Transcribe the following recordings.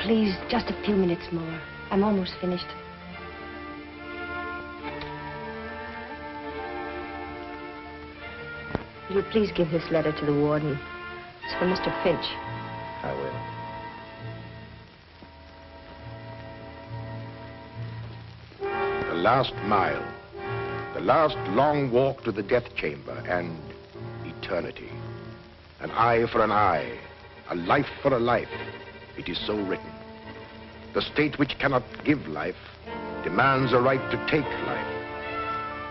please, just a few minutes more. I'm almost finished. Will you please give this letter to the warden? It's for Mr. Finch. I will. The last mile. The last long walk to the death chamber and eternity. An eye for an eye. A life for a life. It is so written. The state which cannot give life demands a right to take life.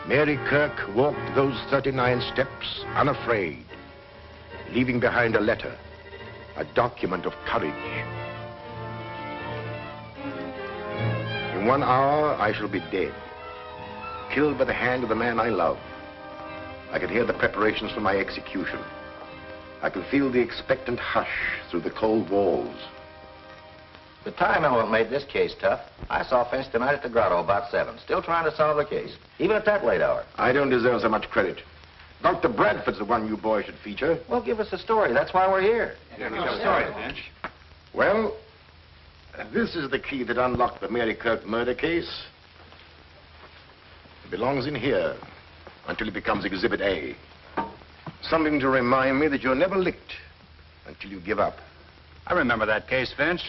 Mary Kirk walked those 39 steps unafraid, leaving behind a letter, a document of courage. In 1 hour, I shall be dead, killed by the hand of the man I love. I can hear the preparations for my execution. I can feel the expectant hush through the cold walls. The time element made this case tough. I saw Finch tonight at the grotto about 7, still trying to solve the case, even at that late hour. I don't deserve so much credit. Dr. Bradford's the one you boys should feature. Well, give us a story. That's why we're here. Yeah, give us a story, Finch. Well, this is the key that unlocked the Mary Kirk murder case. It belongs in here until it becomes Exhibit A. Something to remind me that you're never licked until you give up. I remember that case, Finch.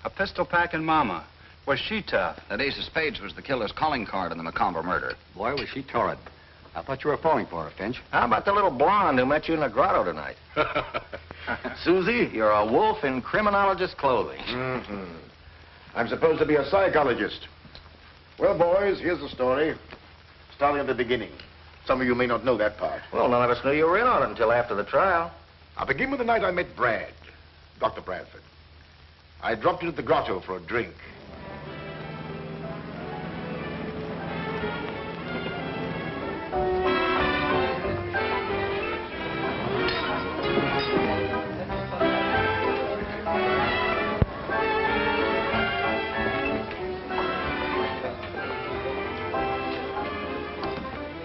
A pistol packing mama. Was she tough? That ace of spades was the killer's calling card in the Macomber murder. Boy, was she torrid. I thought you were falling for her, Finch. How about the little blonde who met you in the grotto tonight? Susie, you're a wolf in criminologist clothing. Mm-hmm. I'm supposed to be a psychologist. Well, boys, here's the story. Starting at the beginning. Some of you may not know that part. Well, none of us knew you were in on it until after the trial. I'll begin with the night I met Brad, Dr. Bradford. I dropped into the grotto for a drink.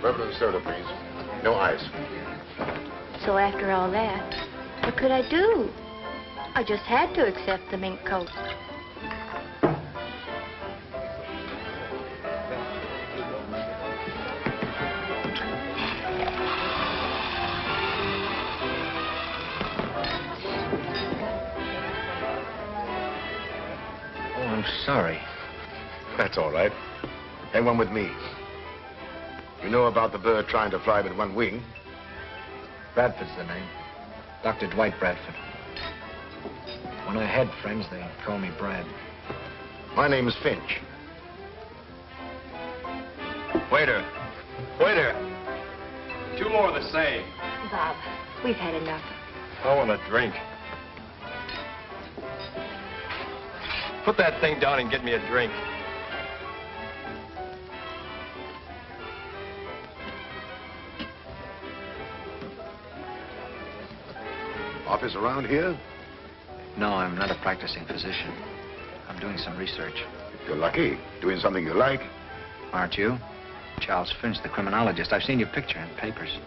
Bourbon and soda, please. No ice. So after all that, what could I do? I just had to accept the mink coat. Oh, I'm sorry. That's all right. Hang one with me. You know about the bird trying to fly with one wing? Bradford's the name. Dr. Dwight Bradford. When I had friends, they called me Brad. My name is Finch. Waiter. Waiter. 2 more of the same. Bob, we've had enough. I want a drink. Put that thing down and get me a drink. Office around here? No, I'm not a practicing physician. I'm doing some research. You're lucky. Doing something you like. Aren't you? Charles Finch, the criminologist. I've seen your picture in papers.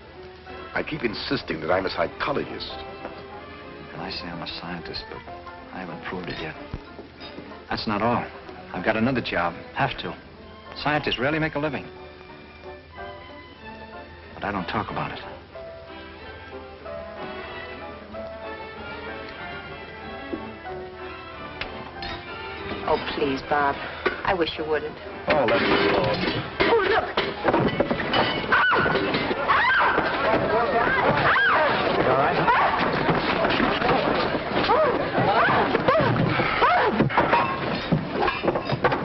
I keep insisting that I'm a psychologist. And I say I'm a scientist, but I haven't proved it yet. That's not all. I've got another job. Have to. Scientists rarely make a living. But I don't talk about it. Oh, please, Bob. I wish you wouldn't. Oh, let me alone. Oh, look! You all right?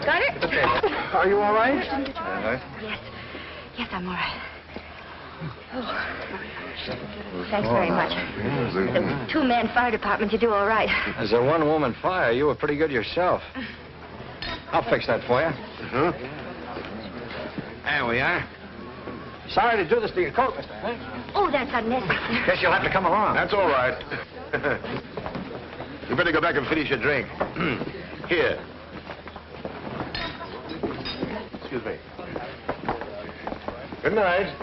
Got it? Okay. Are you all right? Yes. Yes, I'm all right. Oh. Thanks very much. The 2-man fire department, you do all right. As a 1-woman fire, you were pretty good yourself. I'll fix that for you. There we are. Sorry to do this to your coat, Mr. Finch. Oh, that's unnecessary. Guess you'll have to come along. That's all right. You better go back and finish your drink. Here. Excuse me. Good night.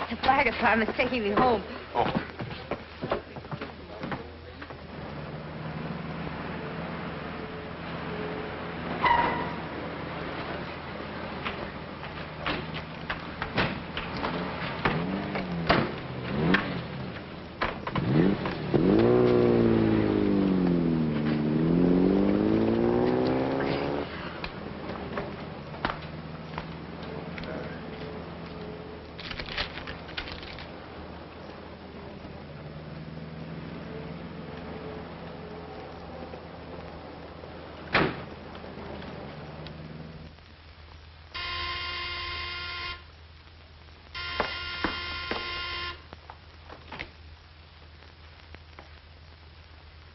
The fire department's taking me home. Oh.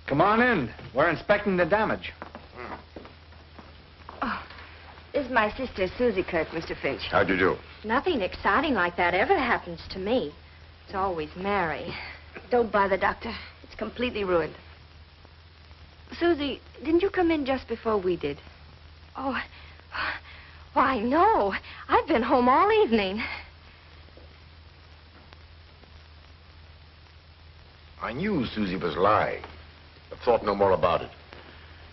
Come on in. We're inspecting the damage. Oh, this is my sister, Susie Kirk, Mr. Finch. How'd you do? Nothing exciting like that ever happens to me. It's always Mary. Don't bother, Doctor. It's completely ruined. Susie, didn't you come in just before we did? Oh, why, no. I've been home all evening. I knew Susie was lying, but thought no more about it.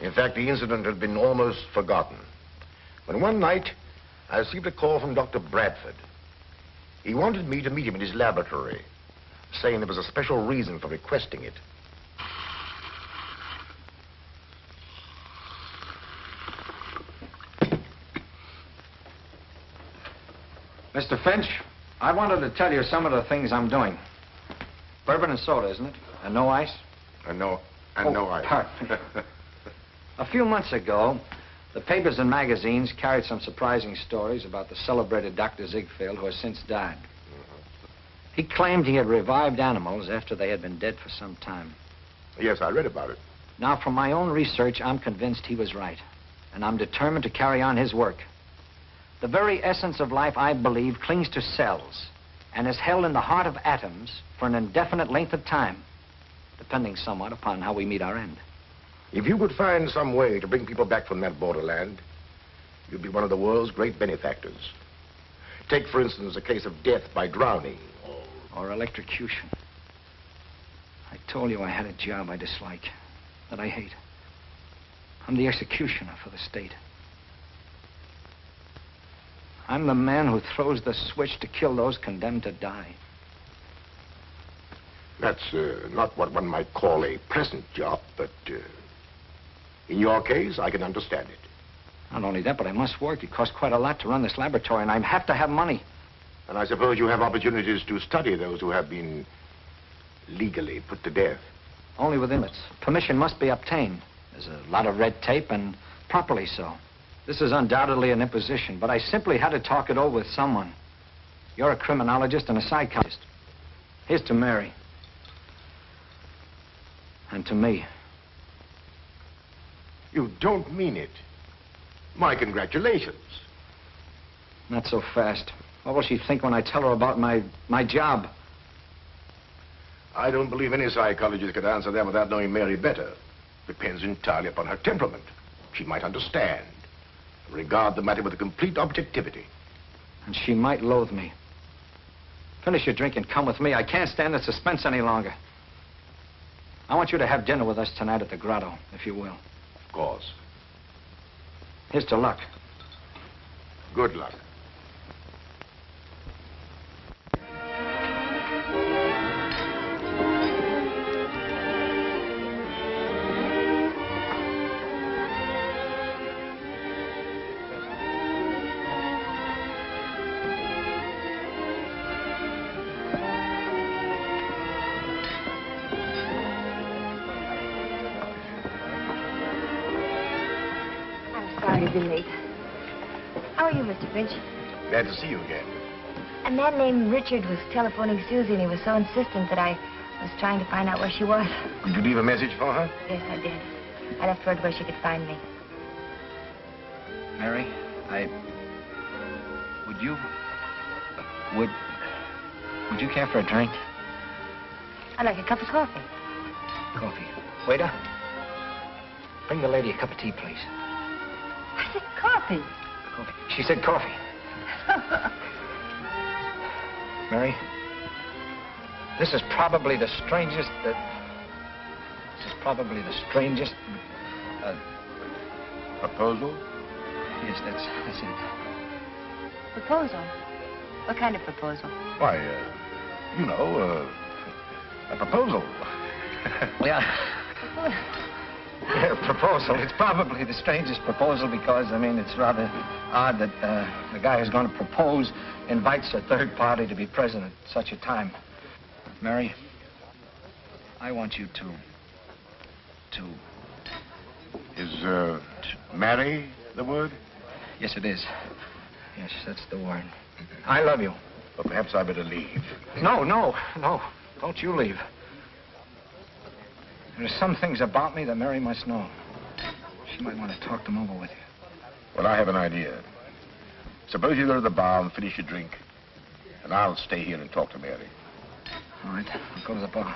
In fact, the incident had been almost forgotten. When one night, I received a call from Dr. Bradford. He wanted me to meet him in his laboratory, saying there was a special reason for requesting it. Mr. Finch, I wanted to tell you some of the things I'm doing. Bourbon and soda, isn't it? And no ice? No ice. Pardon. A few months ago, the papers and magazines carried some surprising stories about the celebrated Dr. Ziegfeld, who has since died. He claimed he had revived animals after they had been dead for some time. Yes, I read about it. Now, from my own research, I'm convinced he was right. And I'm determined to carry on his work. The very essence of life, I believe, clings to cells and is held in the heart of atoms for an indefinite length of time, depending somewhat upon how we meet our end. If you could find some way to bring people back from that borderland, you'd be one of the world's great benefactors. Take, for instance, a case of death by drowning. Or electrocution. I told you I had a job I dislike, that I hate. I'm the executioner for the state. I'm the man who throws the switch to kill those condemned to die. That's not what one might call a pleasant job, but in your case, I can understand it. Not only that, but I must work. It costs quite a lot to run this laboratory, and I have to have money. And I suppose you have opportunities to study those who have been legally put to death. Only with limits. Permission must be obtained. There's a lot of red tape, and properly so. This is undoubtedly an imposition, but I simply had to talk it over with someone. You're a criminologist and a psychiatrist. Here's to Mary. And to me. You don't mean it. My congratulations. Not so fast. What will she think when I tell her about my job? I don't believe any psychologist could answer that without knowing Mary better. Depends entirely upon her temperament. She might understand. Regard the matter with a complete objectivity. And she might loathe me. Finish your drink and come with me. I can't stand the suspense any longer. I want you to have dinner with us tonight at the Grotto, if you will. Of course. Here's to luck. Good luck. Sorry to be late. How are you, Mr. Finch? Glad to see you again. A man named Richard was telephoning Susie, and he was so insistent that I was trying to find out where she was. Did you leave a message for her? Yes, I did. I left word where she could find me. Mary, Would you care for a drink? I'd like a cup of coffee. Coffee. Waiter, bring the lady a cup of tea, please. I said coffee. Coffee. She said coffee. Mary, this is probably the strangest. Proposal? Yes, that's it. Proposal? What kind of proposal? Why, a proposal. Yeah. Yeah, proposal. It's probably the strangest proposal because, it's rather odd that the guy who's going to propose invites a third party to be present at such a time. Mary, I want you to... Is, marry the word? Yes, it is. Yes, that's the word. I love you. But perhaps I better leave. No. Don't you leave. There are some things about me that Mary must know. She might want to talk them over with you. Well, I have an idea. Suppose you go to the bar and finish your drink, and I'll stay here and talk to Mary. All right, I'll go to the bar.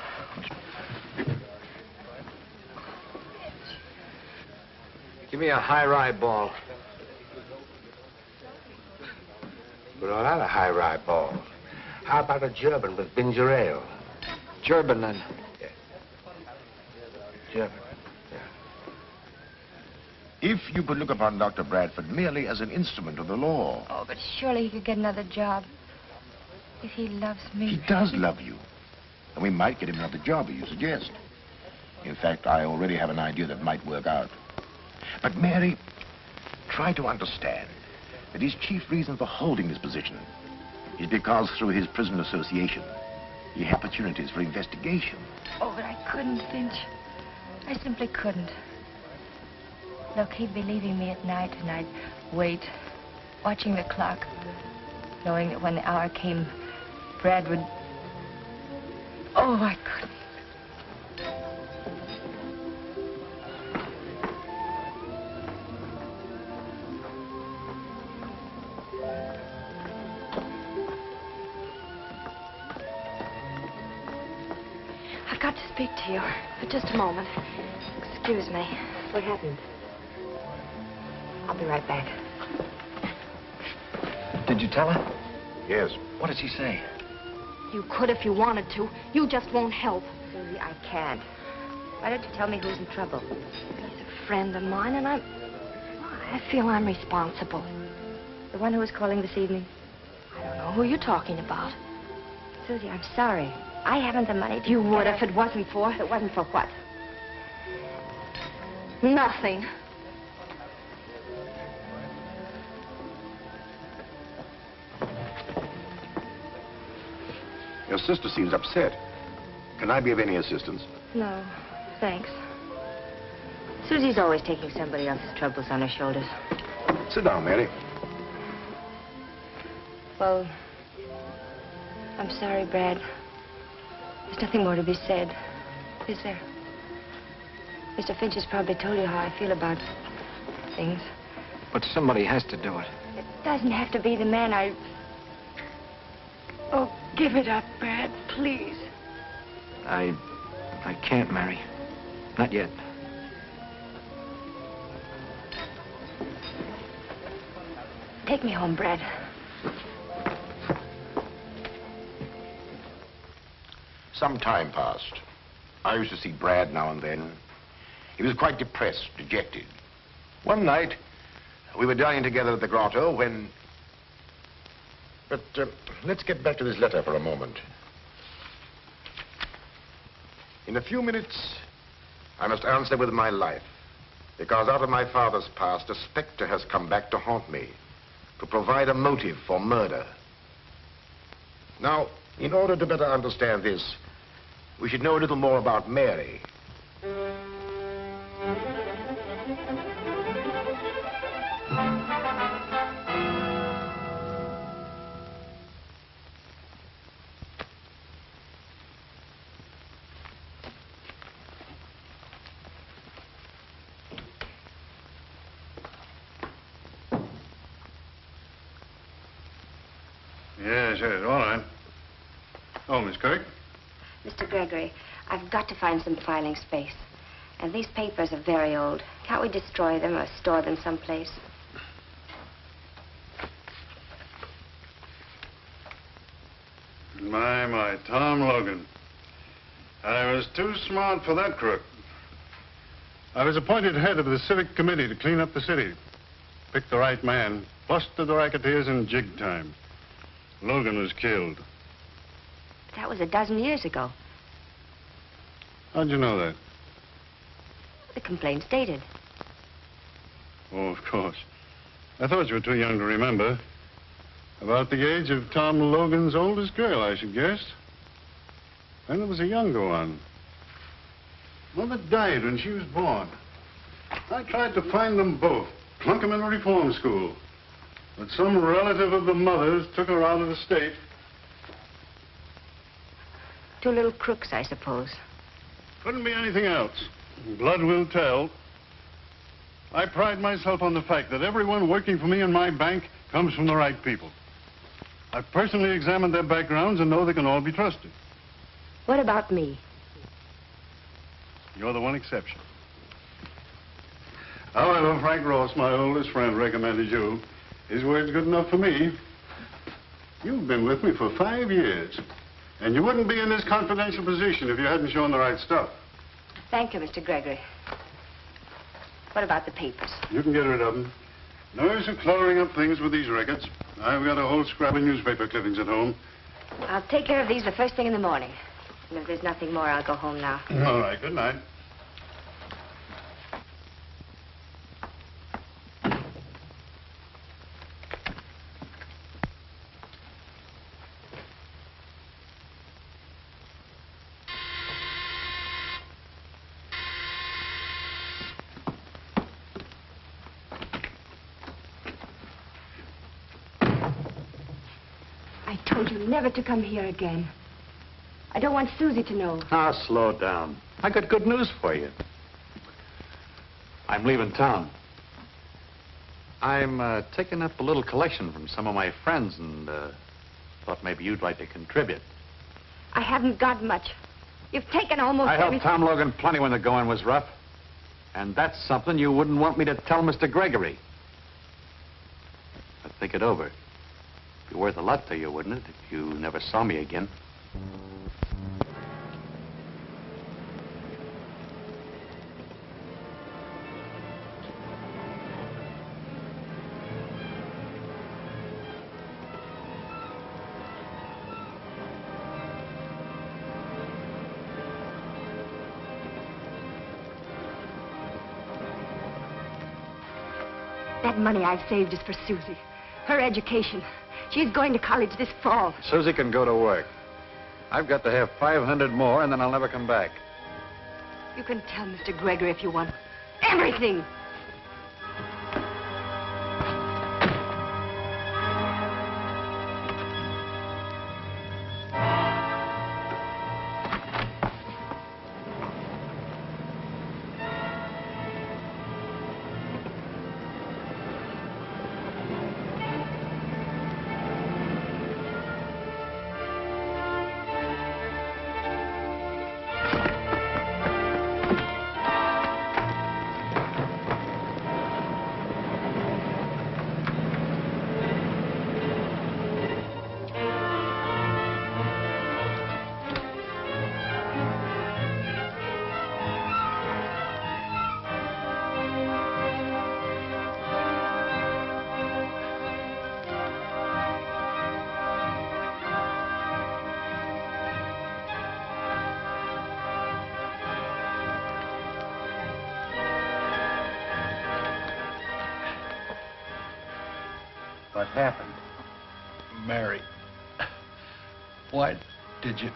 Give me a high rye ball. But not a high rye ball. How about a German with ginger ale? German, then. Yeah. German. If you could look upon Dr. Bradford merely as an instrument of the law. Oh, but surely he could get another job. If he loves me. He does love you. And we might get him another job, as you suggest. In fact, I already have an idea that might work out. But, Mary, try to understand that his chief reason for holding this position is because through his prison association, he had opportunities for investigation. Oh, but I couldn't, Finch. I simply couldn't. Look, he'd be leaving me at night, and I'd wait, watching the clock, knowing that when the hour came, Brad would... Oh, I couldn't. I've got to speak to you for just a moment. Excuse me. What happened? I'll be right back. Did you tell her? Yes. What did she say? You could if you wanted to. You just won't help. Susie, I can't. Why don't you tell me who's in trouble? He's a friend of mine, and I feel I'm responsible. The one who was calling this evening? I don't know who you're talking about. Susie, I'm sorry. I haven't the money to... You would if it wasn't for... If it wasn't for what? Nothing. Your sister seems upset. Can I be of any assistance? No, thanks. Susie's always taking somebody else's troubles on her shoulders. Sit down, Mary. Well, I'm sorry, Brad. There's nothing more to be said, is there? Mr. Finch has probably told you how I feel about things. But somebody has to do it. It doesn't have to be the man I... Oh, give it up, Brad, please. I can't, Mary. Not yet. Take me home, Brad. Some time passed. I used to see Brad now and then. He was quite depressed, dejected. One night, we were dining together at the grotto when... But let's get back to this letter for a moment. In a few minutes, I must answer with my life. Because out of my father's past, a specter has come back to haunt me, to provide a motive for murder. Now, in order to better understand this, we should know a little more about Mary. Yes, all right. Oh, Miss Kirk? Mr. Gregory, I've got to find some filing space. And these papers are very old. Can't we destroy them or store them someplace? My, Tom Logan. I was too smart for that crook. I was appointed head of the civic committee to clean up the city. Picked the right man, busted the racketeers in jig time. Logan was killed. That was a dozen years ago. How'd you know that? The complaint's dated. Oh, of course. I thought you were too young to remember. About the age of Tom Logan's oldest girl, I should guess. Then there was a younger one. Mother died when she was born. I tried to find them both, plunk them in a reform school. But some relative of the mother's took her out of the state. Two little crooks, I suppose. Couldn't be anything else. Blood will tell. I pride myself on the fact that everyone working for me in my bank comes from the right people. I've personally examined their backgrounds and know they can all be trusted. What about me? You're the one exception. However, Frank Ross, my oldest friend, recommended you. His word's good enough for me. You've been with me for 5 years, and you wouldn't be in this confidential position if you hadn't shown the right stuff. Thank you, Mr. Gregory. What about the papers? You can get rid of them. No use of cluttering up things with these records. I've got a whole scrap of newspaper clippings at home. I'll take care of these the first thing in the morning. And if there's nothing more, I'll go home now. All right, good night. I told you never to come here again. I don't want Susie to know. Ah, slow down. I got good news for you. I'm leaving town. I'm taking up a little collection from some of my friends and thought maybe you'd like to contribute. I haven't got much. You've taken almost I helped everything. Tom Logan plenty when the going was rough. And that's something you wouldn't want me to tell Mr. Gregory. But think it over. It'd be worth a lot to you, wouldn't it, if you never saw me again? That money I've saved is for Susie. Her education. She's going to college this fall. Susie can go to work. I've got to have 500 more, and then I'll never come back. You can tell Mr. Gregory if you want. Everything! What happened? Mary, why did you...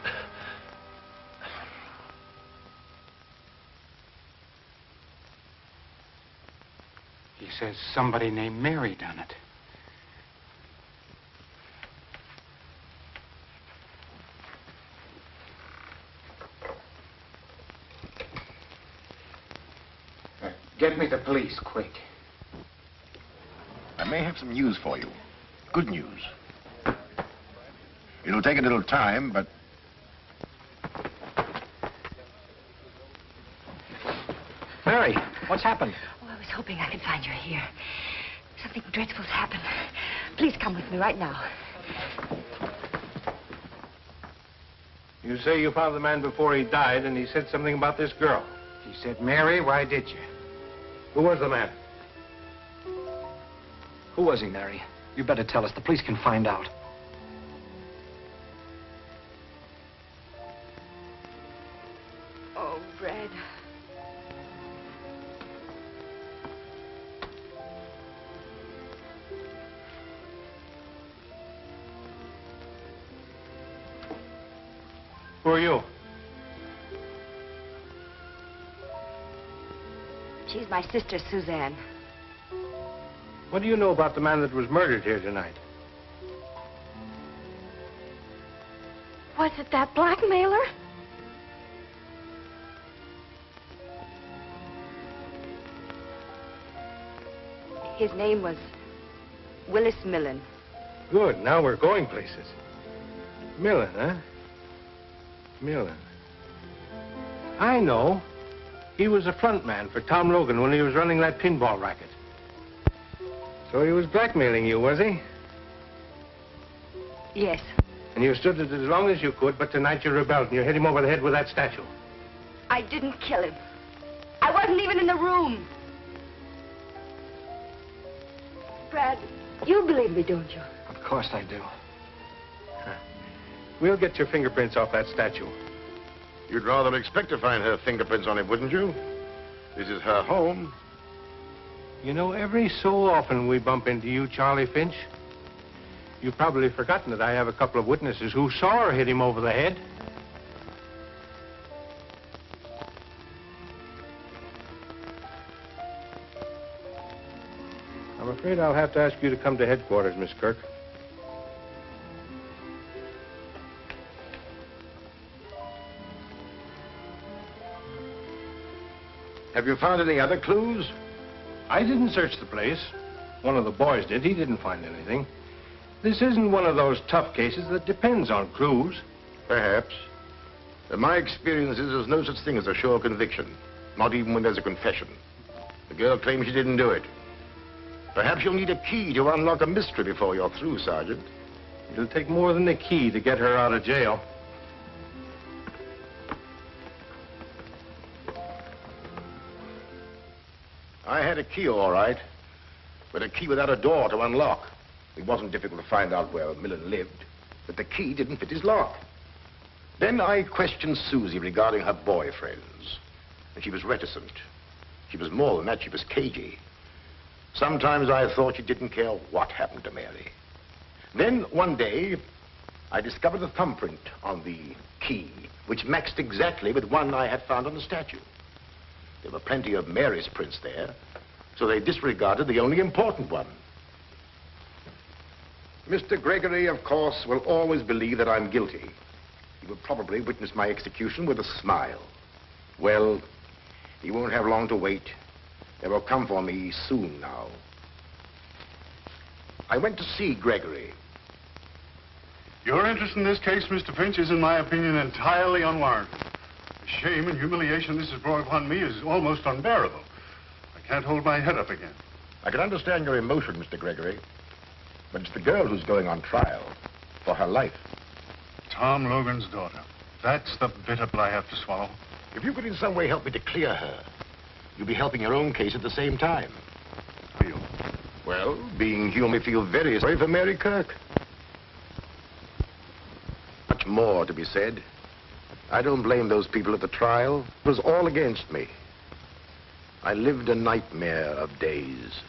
He says somebody named Mary done it. Get me the police, quick. I may have some news for you. Good news. It'll take a little time, but... Mary, what's happened? Oh, I was hoping I could find you here. Something dreadful's happened. Please come with me right now. You say you found the man before he died, and he said something about this girl. He said, Mary, why did you? Who was the man? Who was he, Mary? You better tell us. The police can find out. Oh, Brad. Who are you? She's my sister, Suzanne. What do you know about the man that was murdered here tonight? Was it that blackmailer? His name was Willis Millen. Good. Now we're going places. Millen, huh? Millen. I know. He was a front man for Tom Logan when he was running that pinball racket. So he was blackmailing you, was he? Yes. And you stood it as long as you could, but tonight you rebelled and you hit him over the head with that statue. I didn't kill him. I wasn't even in the room. Brad, you believe me, don't you? Of course I do. We'll get your fingerprints off that statue. You'd rather expect to find her fingerprints on it, wouldn't you? This is her home. You know, every so often we bump into you, Charlie Finch. You've probably forgotten that I have a couple of witnesses who saw her hit him over the head. I'm afraid I'll have to ask you to come to headquarters, Miss Kirk. Have you found any other clues? I didn't search the place. One of the boys did. He didn't find anything. This isn't one of those tough cases that depends on clues. Perhaps. In my experience is there's no such thing as a sure conviction. Not even when there's a confession. The girl claims she didn't do it. Perhaps you'll need a key to unlock a mystery before you're through, Sergeant. It'll take more than a key to get her out of jail. I had a key, all right, but a key without a door to unlock. It wasn't difficult to find out where Millen lived, but the key didn't fit his lock. Then I questioned Susie regarding her boyfriends, and she was reticent. She was more than that, she was cagey. Sometimes I thought she didn't care what happened to Mary. Then, one day, I discovered a thumbprint on the key, which matched exactly with one I had found on the statue. There were plenty of Mary's prints there, so they disregarded the only important one. Mr. Gregory, of course, will always believe that I'm guilty. He will probably witness my execution with a smile. Well, he won't have long to wait. They will come for me soon now. I went to see Gregory. Your interest in this case, Mr. Finch, is, in my opinion, entirely unwarranted. The shame and humiliation this has brought upon me is almost unbearable. I can't hold my head up again. I can understand your emotion, Mr. Gregory, but it's the girl who's going on trial for her life. Tom Logan's daughter. That's the bitter pill I have to swallow. If you could in some way help me to clear her, you'll be helping your own case at the same time. How you? Well, being human, we feel very sorry for Mary Kirk. Much more to be said. I don't blame those people at the trial. It was all against me. I lived a nightmare of days.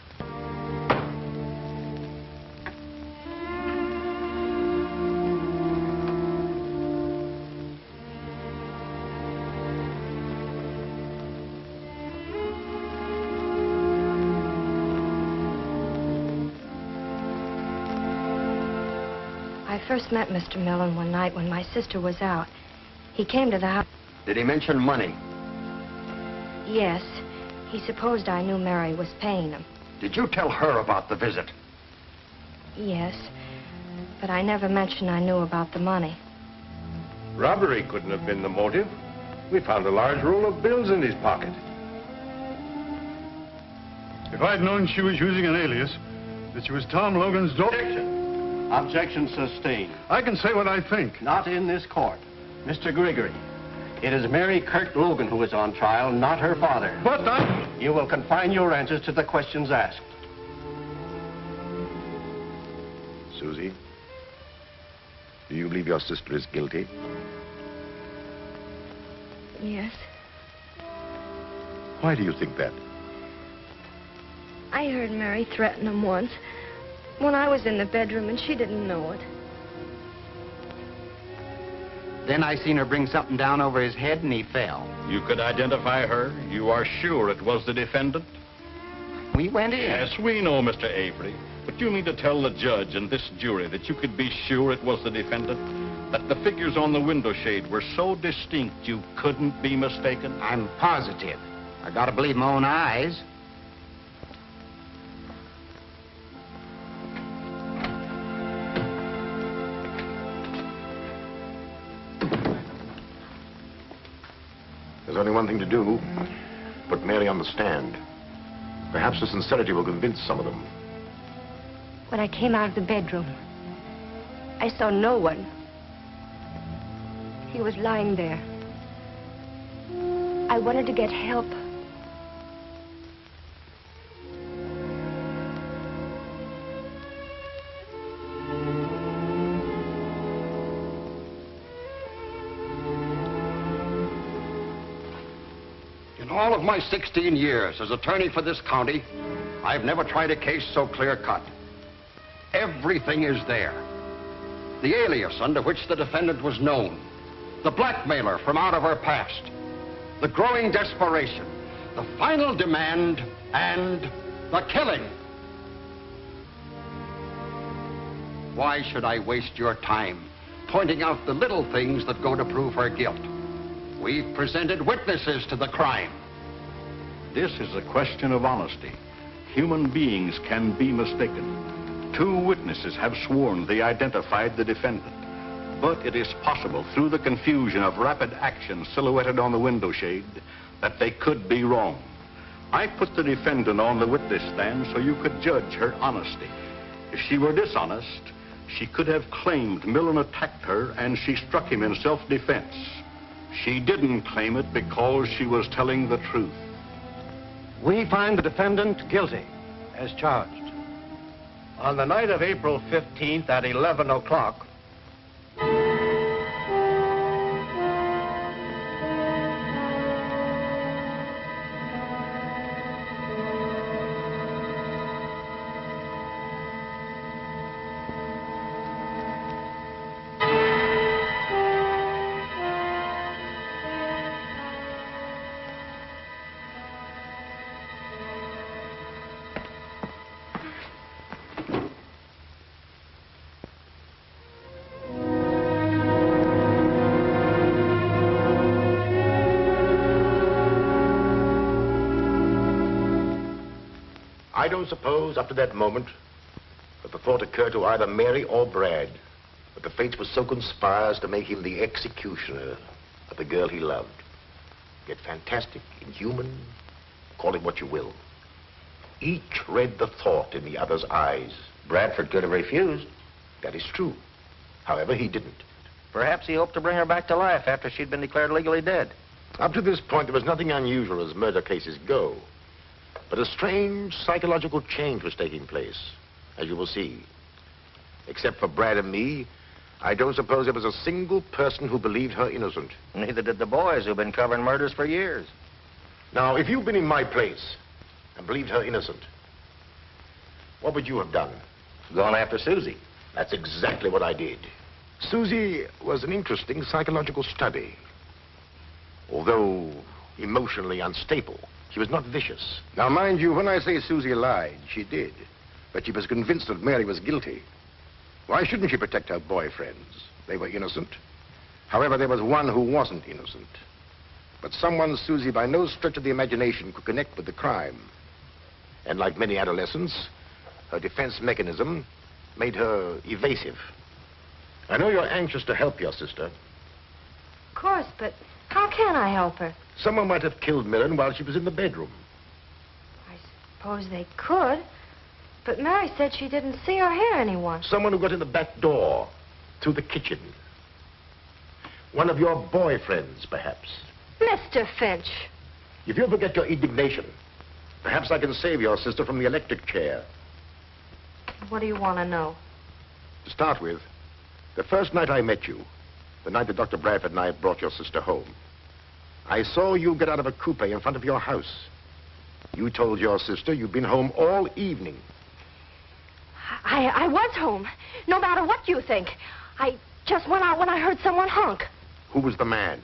I first met Mr. Millen one night when my sister was out. He came to the house. Did he mention money? Yes. He supposed I knew Mary was paying him. Did you tell her about the visit? Yes. But I never mentioned I knew about the money. Robbery couldn't have been the motive. We found a large roll of bills in his pocket. If I'd known she was using an alias, that she was Tom Logan's daughter... Objection. Objection sustained. I can say what I think. Not in this court. Mr. Gregory, it is Mary Kirk Logan who is on trial, not her father. But I... You will confine your answers to the questions asked. Susie, do you believe your sister is guilty? Yes. Why do you think that? I heard Mary threaten him once when I was in the bedroom and she didn't know it. Then I seen her bring something down over his head and he fell. You could identify her? You are sure it was the defendant? We went in. Yes, we know, Mr. Avery. But you mean to tell the judge and this jury that you could be sure it was the defendant? That the figures on the window shade were so distinct you couldn't be mistaken? I'm positive. I gotta believe my own eyes. There's only one thing to do. Put Mary on the stand. Perhaps her sincerity will convince some of them. When I came out of the bedroom, I saw no one. He was lying there. I wanted to get help. In all of my 16 years as attorney for this county, I've never tried a case so clear-cut. Everything is there. The alias under which the defendant was known, the blackmailer from out of her past, the growing desperation, the final demand, and the killing. Why should I waste your time pointing out the little things that go to prove her guilt? We've presented witnesses to the crime. This is a question of honesty. Human beings can be mistaken. 2 witnesses have sworn they identified the defendant. But it is possible, through the confusion of rapid action silhouetted on the window shade, that they could be wrong. I put the defendant on the witness stand so you could judge her honesty. If she were dishonest, she could have claimed Millen attacked her and she struck him in self-defense. She didn't claim it because she was telling the truth. We find the defendant guilty, as charged. On the night of April 15th at 11 o'clock, I don't suppose, up to that moment, that the thought occurred to either Mary or Brad that the fates would so conspire as to make him the executioner of the girl he loved. Yet fantastic, inhuman, call it what you will. Each read the thought in the other's eyes. Bradford could have refused. That is true. However, he didn't. Perhaps he hoped to bring her back to life after she'd been declared legally dead. Up to this point, there was nothing unusual as murder cases go. But a strange psychological change was taking place, as you will see. Except for Brad and me, I don't suppose there was a single person who believed her innocent. Neither did the boys who've been covering murders for years. Now, if you'd been in my place and believed her innocent, what would you have done? Gone after Susie. That's exactly what I did. Susie was an interesting psychological study. Although emotionally unstable, she was not vicious. now mind you, when I say Susie lied, she did. But she was convinced that Mary was guilty. Why shouldn't she protect her boyfriends? They were innocent. However, there was one who wasn't innocent. But someone Susie by no stretch of the imagination could connect with the crime. And like many adolescents, her defense mechanism made her evasive. I know you're anxious to help your sister. Of course, but how can I help her? Someone might have killed Millen while she was in the bedroom. I suppose they could. But Mary said she didn't see or hear anyone. Someone who got in the back door, through the kitchen. One of your boyfriends, perhaps. Mr. Finch. If you'll forget your indignation, perhaps I can save your sister from the electric chair. What do you want to know? To start with, the first night I met you, the night that Dr. Bradford and I brought your sister home, I saw you get out of a coupe in front of your house. You told your sister you'd been home all evening. I was home, no matter what you think. I just went out when I heard someone honk. Who was the man?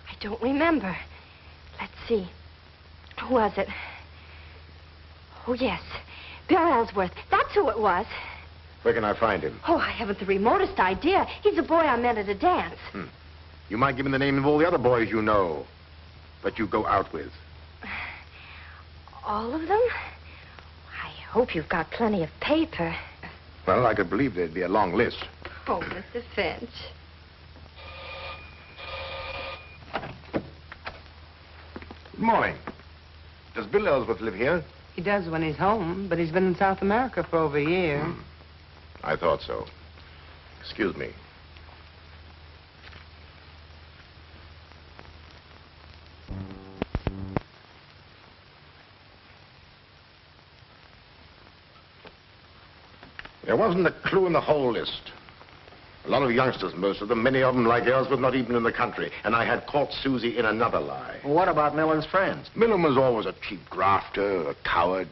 I don't remember. Let's see. Who was it? Oh, yes. Bill Ellsworth. That's who it was. Where can I find him? Oh, I haven't the remotest idea. He's a boy I met at a dance. You might give me the name of all the other boys you know that you go out with. All of them? I hope you've got plenty of paper. Well, I could believe there'd be a long list. Oh, Mr. Finch. Good morning. Does Bill Ellsworth live here? He does when he's home, but he's been in South America for over a year. I thought so. Excuse me. There wasn't a clue in the whole list. A lot of youngsters, most of them, many of them like Ellsworth, not even in the country. And I had caught Susie in another lie. Well, what about Millen's friends? Millen was always a cheap grafter, a coward.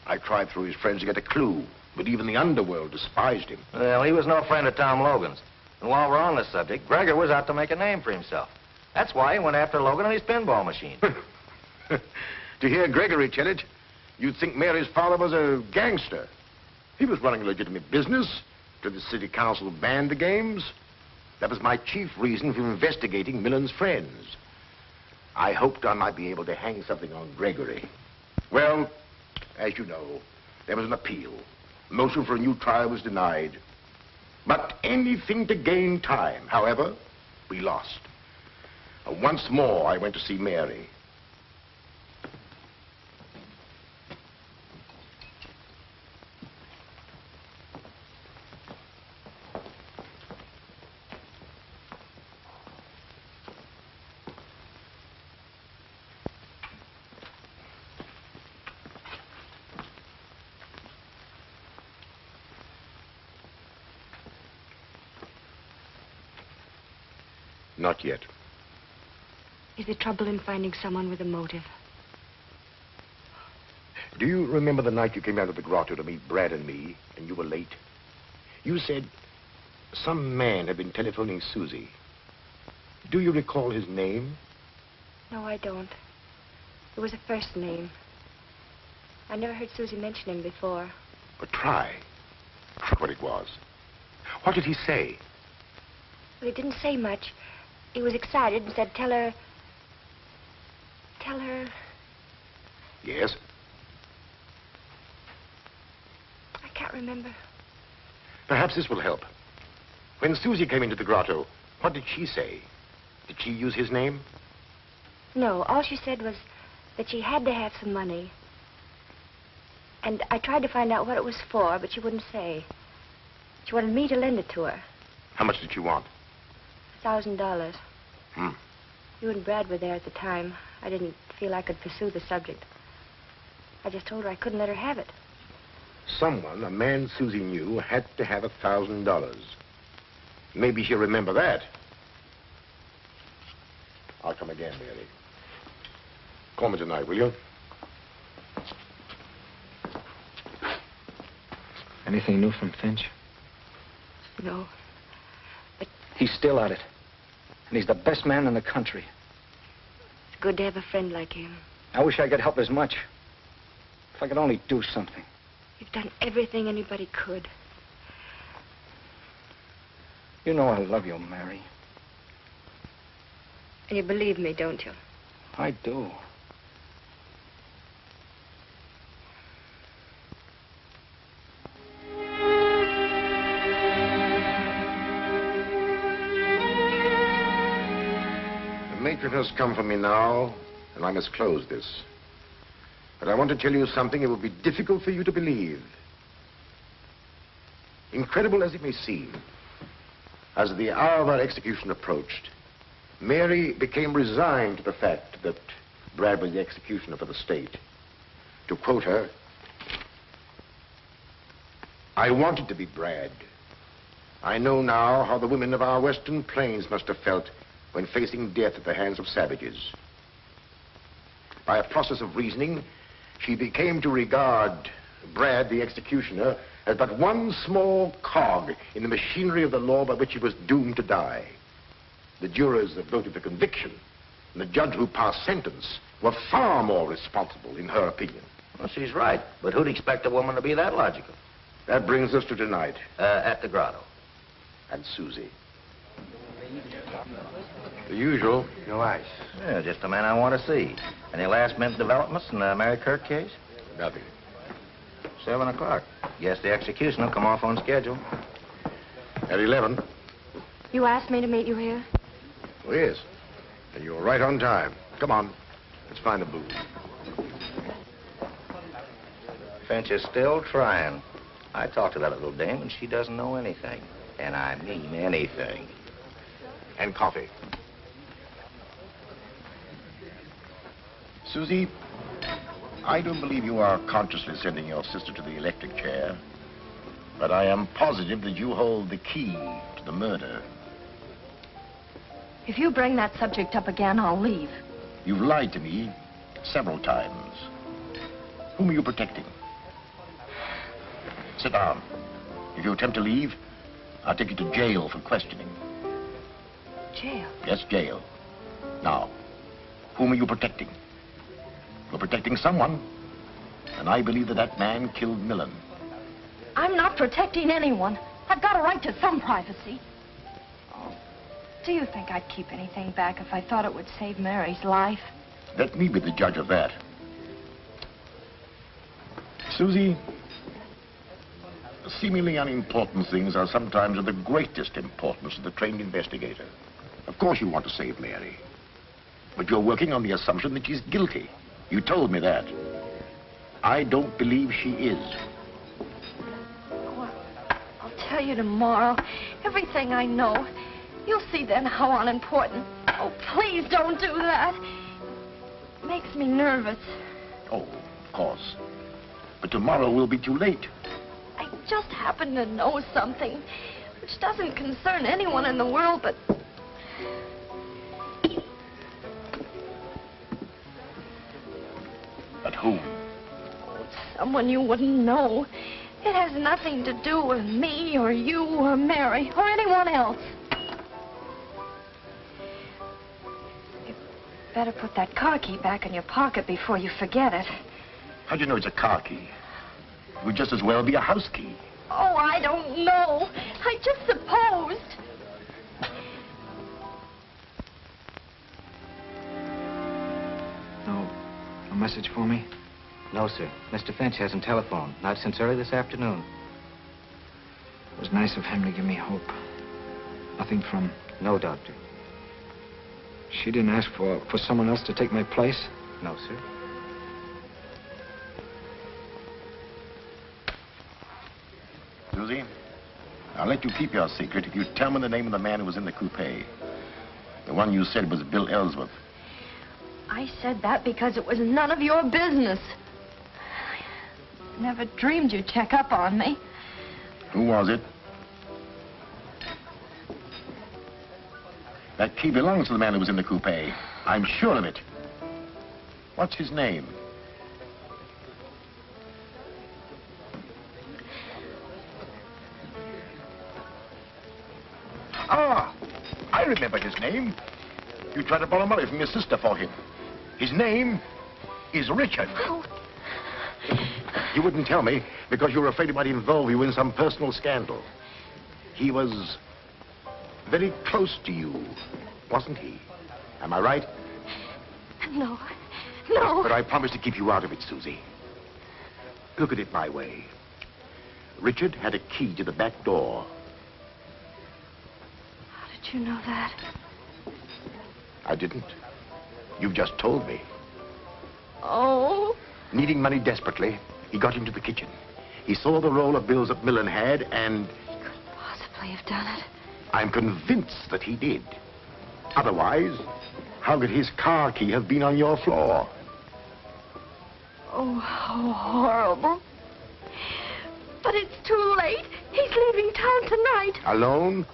I tried through his friends to get a clue, but even the underworld despised him. Well, he was no friend of Tom Logan's. And while we're on this subject, Gregor was out to make a name for himself. That's why he went after Logan and his pinball machine. To hear Gregory tell it, you'd think Mary's father was a gangster. He was running a legitimate business. Till the city council banned the games. That was my chief reason for investigating Millen's friends. I hoped I might be able to hang something on Gregory. Well, as you know, there was an appeal. Motion for a new trial was denied. But anything to gain time. However, we lost. Once more, I went to see Mary. Not yet. Is there trouble in finding someone with a motive? Do you remember the night you came out of the grotto to meet Brad and me, and you were late? You said some man had been telephoning Susie. Do you recall his name? No, I don't. It was a first name. I never heard Susie mention him before. But try. Try what it was. What did he say? Well, he didn't say much. He was excited and said, tell her... Yes? I can't remember. Perhaps this will help. When Susie came into the grotto, what did she say? Did she use his name? No, all she said was that she had to have some money. And I tried to find out what it was for, but she wouldn't say. She wanted me to lend it to her. How much did you want? $1,000. Hmm. You and Brad were there at the time. I didn't feel I could pursue the subject. I just told her I couldn't let her have it. Someone, a man Susie knew, had to have $1,000. Maybe she'll remember that. I'll come again, Mary. Call me tonight, will you? Anything new from Finch? No. But He's still at it. And he's the best man in the country. it's good to have a friend like him. I wish I could help as much. If I could only do something. You've done everything anybody could. You know I love you, Mary. And you believe me, don't you? I do. The matron has come for me now, and I must close this. But I want to tell you something it will be difficult for you to believe. Incredible as it may seem, as the hour of our execution approached, Mary became resigned to the fact that Brad was the executioner for the state. To quote her, "I wanted to be Brad. I know now how the women of our western plains must have felt when facing death at the hands of savages." By a process of reasoning, she became to regard Brad, the executioner, as but one small cog in the machinery of the law by which he was doomed to die. The jurors that voted for conviction and the judge who passed sentence were far more responsible, in her opinion. Well, she's right. But who'd expect a woman to be that logical? That brings us to tonight. At the grotto. And Susie. The usual. No ice. Yeah, just the man I want to see. Any last-minute developments in the Mary Kirk case? Nothing. 7 o'clock. Guess the execution will come off on schedule. At 11. You asked me to meet you here? Oh, yes. And you're right on time. Come on. Let's find a booth. Finch is still trying. I talked to that little dame, and she doesn't know anything. And I mean anything. And coffee. Susie, I don't believe you are consciously sending your sister to the electric chair, but I am positive that you hold the key to the murder. If you bring that subject up again, I'll leave. You've lied to me several times. Whom are you protecting? Sit down. If you attempt to leave, I'll take you to jail for questioning. Jail? Yes, jail. Now, whom are you protecting? You're protecting someone, and I believe that that man killed Millen. I'm not protecting anyone. I've got a right to some privacy. Oh, do you think I'd keep anything back if I thought it would save Mary's life? Let me be the judge of that. Susie, seemingly unimportant things are sometimes of the greatest importance to the trained investigator. Of course you want to save Mary, but you're working on the assumption that she's guilty. You told me that. I don't believe she is. Well, I'll tell you tomorrow everything I know. You'll see then how unimportant. Oh, please don't do that. It makes me nervous. Oh, of course. But tomorrow will be too late. I just happen to know something which doesn't concern anyone in the world but... But whom? Oh, it's someone you wouldn't know. It has nothing to do with me or you or Mary or anyone else. You better put that car key back in your pocket before you forget it. How do you know it's a car key? It would just as well be a house key. Oh, I don't know. I just supposed. No message for me? No, sir. Mr. Finch hasn't telephoned. Not since early this afternoon. It was nice of him to give me hope. Nothing from... No, Doctor. She didn't ask for someone else to take my place? No, sir. Susie, I'll let you keep your secret if you tell me the name of the man who was in the coupe. The one you said was Bill Ellsworth. I said that because it was none of your business. I never dreamed you'd check up on me. Who was it? That key belongs to the man who was in the coupe. I'm sure of it. What's his name? Ah, I remember his name. You tried to borrow money from your sister for him. His name is Richard. Oh. You wouldn't tell me because you were afraid he might involve you in some personal scandal. He was very close to you, wasn't he? Am I right? No. No. But I promise to keep you out of it, Susie. Look at it my way. Richard had a key to the back door. How did you know that? I didn't. You've just told me. Oh. Needing money desperately, he got into the kitchen. He saw the roll of bills that Millen had, and... He couldn't possibly have done it. I'm convinced that he did. Otherwise, how could his car key have been on your floor? Oh, how horrible. But it's too late. He's leaving town tonight. Alone?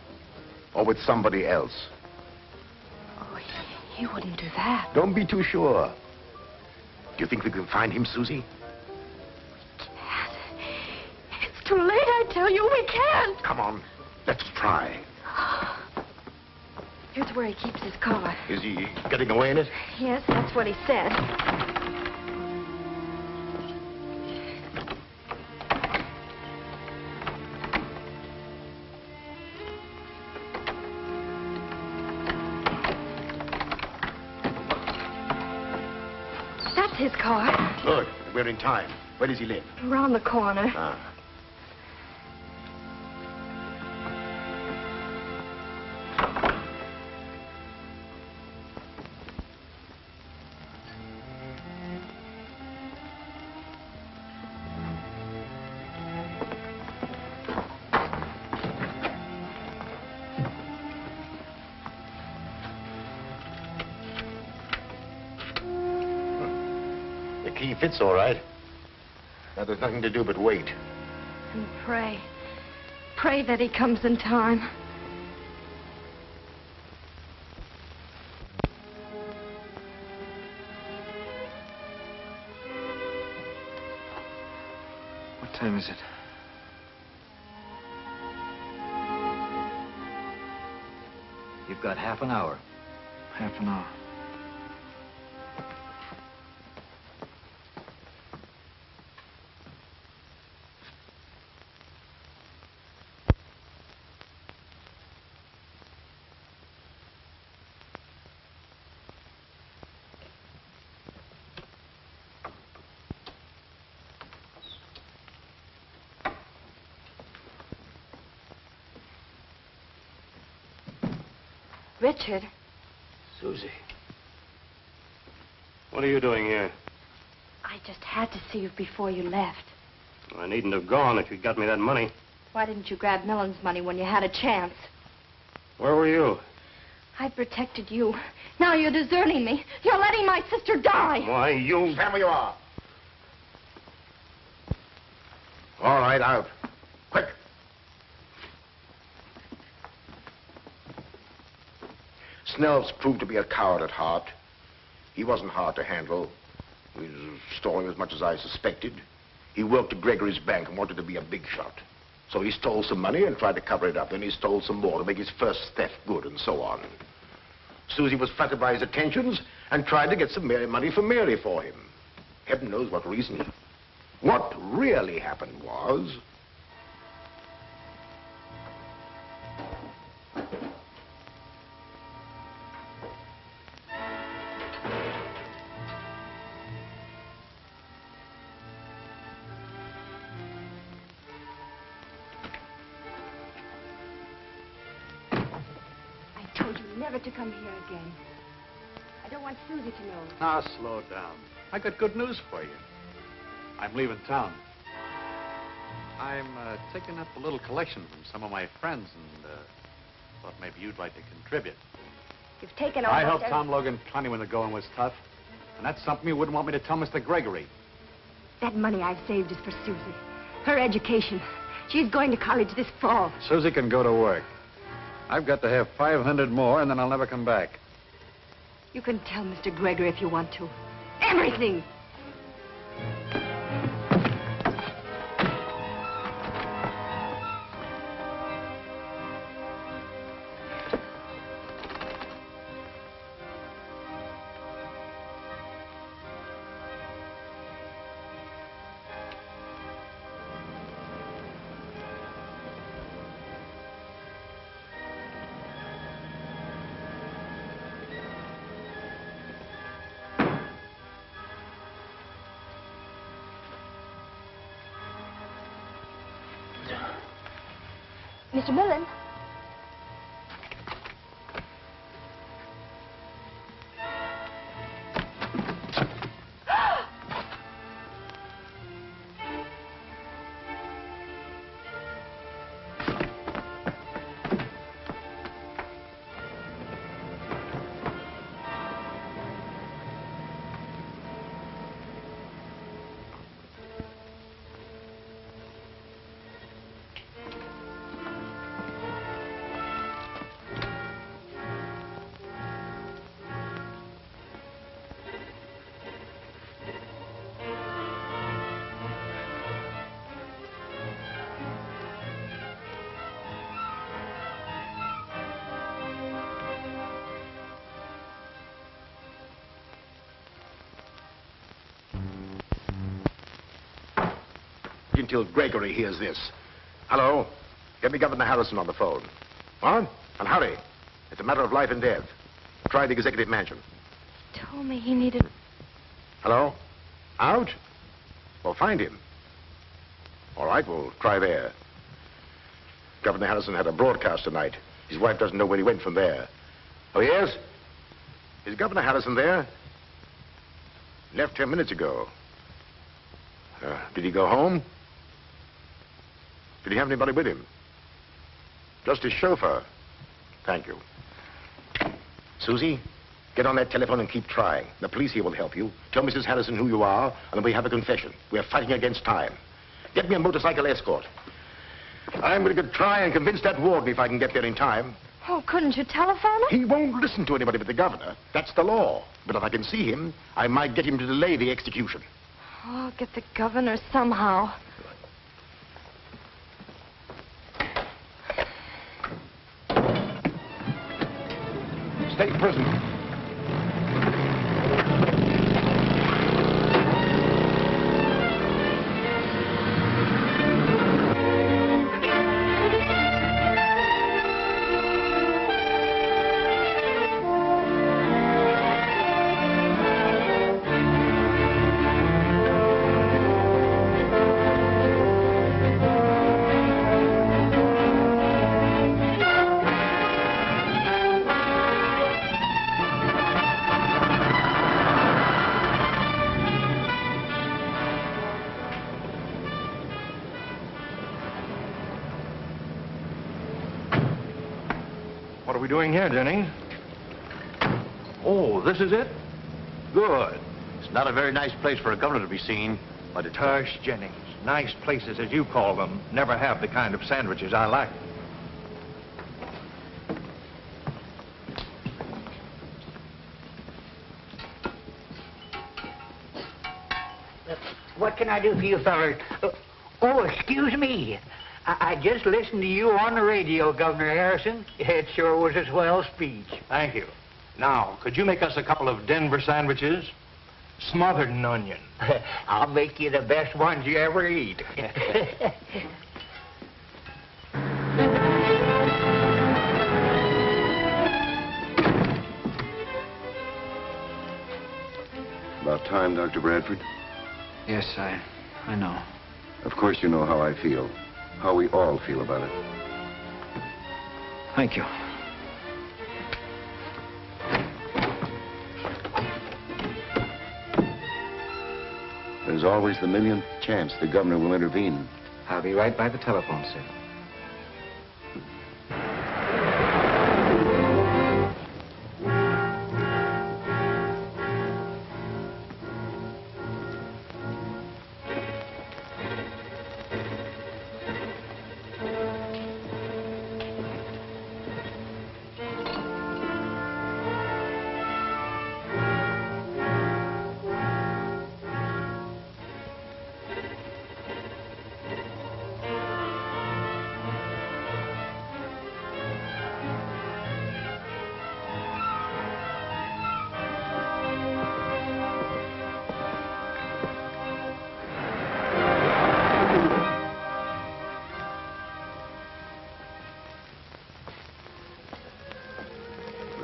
Or with somebody else? Oh, he wouldn't do that. Don't be too sure. Do you think we can find him, Susie? We can't. It's too late, I tell you. We can't. Come on. Let's try. Here's where he keeps his car. Is he getting away in it? Yes, that's what he said. That's his car. Good. We're in time. Where does he live? Around the corner. Ah. key fits all right. Now, there's nothing to do but wait. And pray. Pray that he comes in time. What time is it? You've got half an hour. Half an hour. Richard. Susie. What are you doing here? I just had to see you before you left. I needn't have gone if you'd got me that money. Why didn't you grab Millen's money when you had a chance? Where were you? I protected you. Now you're deserting me. You're letting my sister die. Why, you... Stand where you are. All right, out. Quick. Snell's proved to be a coward at heart. He wasn't hard to handle. He was stalling as much as I suspected. He worked at Gregory's bank and wanted to be a big shot. So he stole some money and tried to cover it up. Then he stole some more to make his first theft good, and so on. Susie was flattered by his attentions and tried to get some money for Mary for him. Heaven knows what reason. What really happened was... I told you never to come here again. I don't want Susie to know. Now, slow down. I got good news for you. I'm leaving town. I'm taking up a little collection from some of my friends and thought maybe you'd like to contribute. You've taken I almost helped Tom Logan plenty when the going was tough. And that's something you wouldn't want me to tell Mr. Gregory. That money I've saved is for Susie. Her education. She's going to college this fall. Susie can go to work. I've got to have 500 more, and then I'll never come back. You can tell Mr. Gregory if you want to. Everything! Mr. Millen? Until Gregory hears this. Hello? Get me Governor Harrison on the phone. What? And hurry. It's a matter of life and death. Try the executive mansion. He told me he needed... Hello? Out? Well, find him. All right, we'll try there. Governor Harrison had a broadcast tonight. His wife doesn't know where he went from there. Oh, yes? Is Governor Harrison there? Left 10 minutes ago. Did he go home? Did he have anybody with him? Just his chauffeur. Thank you. Susie, Get on that telephone and keep trying. The police here will help you. Tell Mrs. Harrison who you are, and we have a confession. We're fighting against time. Get me a motorcycle escort. I'm going to try and convince that warden if I can get there in time. Oh, couldn't you telephone him? He won't listen to anybody but the governor. That's the law. But if I can see him, I might get him to delay the execution. Oh, I'll get the governor somehow. State prison. What are we doing here, Denny? Oh, this is it? Good. It's not a very nice place for a governor to be seen, but it's... Tush, Jennings. Nice places, as you call them, never have the kind of sandwiches I like. What can I do for you fellas? Oh, excuse me. I just listened to you on the radio, Governor Harrison. It sure was a swell speech. Thank you. Now, could you make us a couple of Denver sandwiches? Smothered in onion. I'll make you the best ones you ever eat. About time, Dr. Bradford. Yes, I know. Of course you know how I feel. How we all feel about it. Thank you. There's always the millionth chance the governor will intervene. I'll be right by the telephone, sir.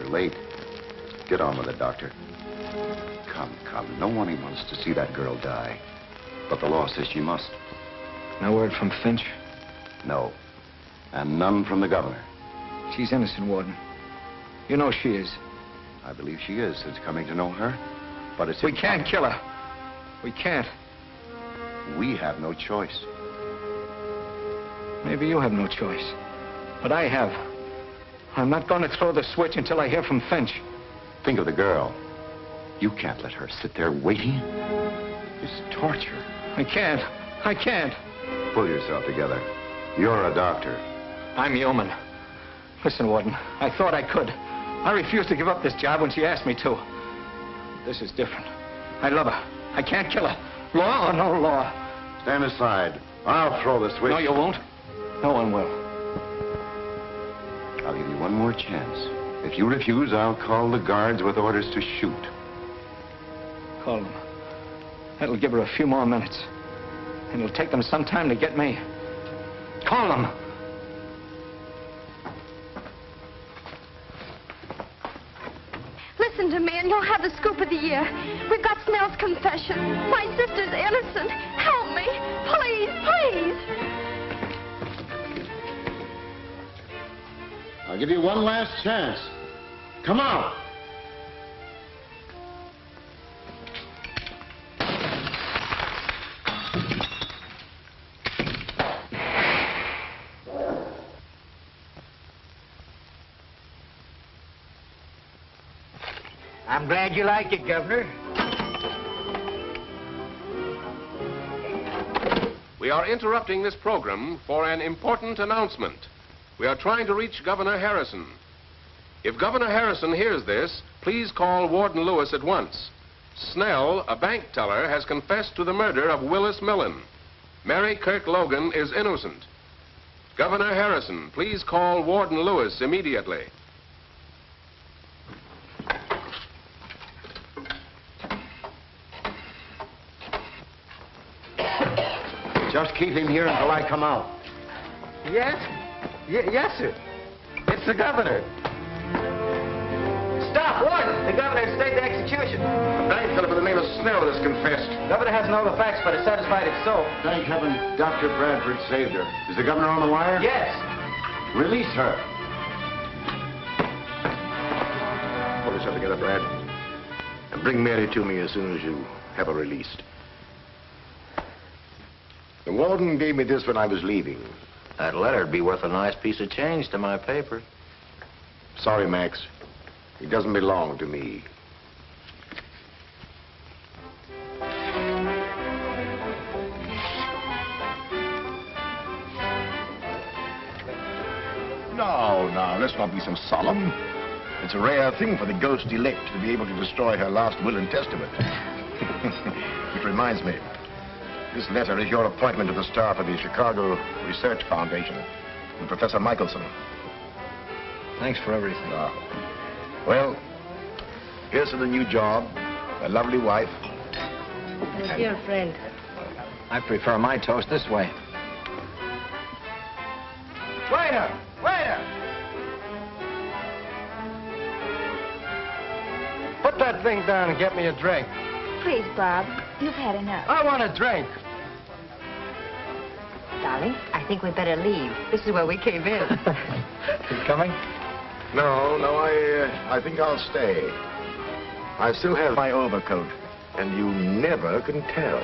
Late. Get on with it, Doctor. Come. No one wants to see that girl die. But the law says she must. No word from Finch? No. And none from the governor. She's innocent, Warden. You know she is. I believe she is, since coming to know her. But it's... We can't kill her. We can't. We have no choice. Maybe you have no choice. But I have. I'm not going to throw the switch until I hear from Finch. Think of the girl. You can't let her sit there waiting. It's torture. I can't. Pull yourself together. You're a doctor. I'm human. Listen, Warden, I thought I could. I refused to give up this job when she asked me to. This is different. I love her. I can't kill her. Law or no law. Stand aside. I'll throw the switch. No, you won't. No one will. I'll give you one more chance. If you refuse, I'll call the guards with orders to shoot. Call them. That'll give her a few more minutes. And it'll take them some time to get me. Call them. Listen to me and you'll have the scoop of the year. We've got Snell's confession. My sister's innocent. Help me. Please. I'll give you one last chance. Come on. I'm glad you like it, Governor. We are interrupting this program for an important announcement. We are trying to reach Governor Harrison. If Governor Harrison hears this, please call Warden Lewis at once. Snell, a bank teller, has confessed to the murder of Willis Millen. Mary Kirk Logan is innocent. Governor Harrison, please call Warden Lewis immediately. Just keep him here until I come out. Yes? Yes, sir. It's the governor. Stop, Warden! The governor has stayed the execution. A bank teller by the name of Snell has confessed. Governor hasn't all the facts, but is satisfied it's so. Thank heaven Dr. Bradford saved her. Is the governor on the wire? Yes. Release her. Pull yourself together, Brad. And bring Mary to me as soon as you have her released. The warden gave me this when I was leaving. That letter'd be worth a nice piece of change to my paper. Sorry, Max. It doesn't belong to me. No, let's not be so solemn. It's a rare thing for the ghost elect to be able to destroy her last will and testament. Which reminds me, this letter is your appointment to the staff of the Chicago Research Foundation and Professor Michelson. Thanks for everything. Well, here's to the new job, a lovely wife. My dear friend. I prefer my toast this way. Waiter! Waiter! Put that thing down and get me a drink. Please, Bob, you've had enough. I want a drink. Darling, I think we'd better leave. This is where we came in. You coming? No, I think I'll stay. I still have my overcoat, and you never can tell.